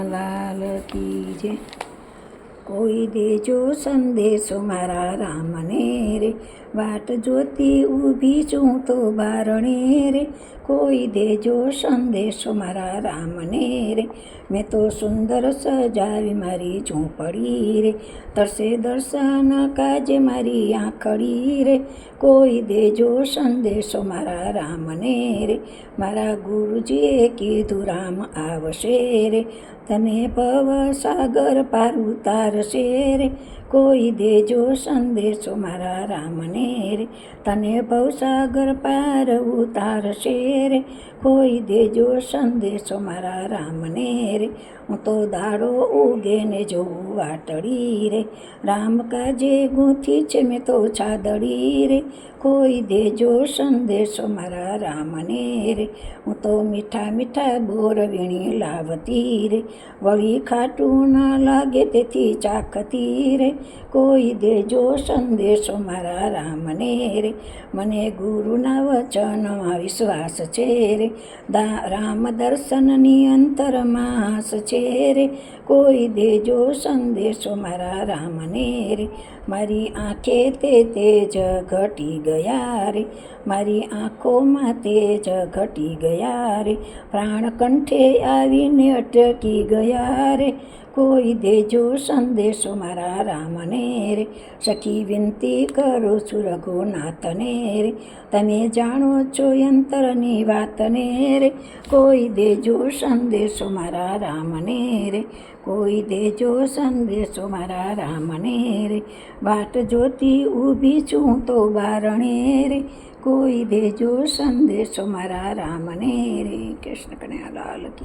લાલ કી જય. કોઈ દેજો સંદેશો મારા રામને રે, વાટ જોતી ઊભી છું તો બારણે રે. કોઈ દેજો સંદેશો મારા રામને રે, મેં તો સુંદર સજાવી મારી ઝૂંપડી રે. તરસે દર્શન કાજે મારી આંખડી રે. કોઈ દેજો સંદેશો મારા રામને રે, મારા ગુરુજીએ કીધું રામ આવશે રે. તને ભવ સાગર પાર ઉતારશે રે. કોઈ દેજો સંદેશો મારા રામને રે, તને ભવસાગર પાર ઉતારશે રે. કોઈ દેજો સંદેશો મારા રામને રે, હું તો દાડો ઉગે ને જોઉં વાટડી રે. રામ કાજે ગૂંથી છે મેં તો છાદડી રે. કોઈ દેજો સંદેશો મારા રામને રે, હું તો મીઠા મીઠા બોર વીણી લાવતી રે. વળી ખાટું ના લાગે તેથી ચાખતી રે. કોઈ દેજો સંદેશો મારા રામને રે, મને ગુરુના વચનમાં વિશ્વાસ છે રે. રામ દર્શનની અંતરમાસ છે રે. કોઈ દેજો સંદેશો મારા રામને રે, મારી આંખે તે તેજ ઘટી ગયા રે. મારી આંખોમાં તેજ ઘટી ગયા રે, પ્રાણ કંઠે આવીને અટકી ગયા રે. કોઈ દેજો સંદેશો મારા રામને રે, સખી વિનંતી કરું છું રઘુનાથને રે. તમે જાણો છો અંતરની વાતને રે. કોઈ દેજો સંદેશો મારા રામને રે, કોઈ દેજો સંદેશો મારા રામને રે. વાટ જોતી ઊભી છું તો બારણે રે. કોઈ દેજો સંદેશો મારા રામને રે. કૃષ્ણ કનૈયા લાલ કી.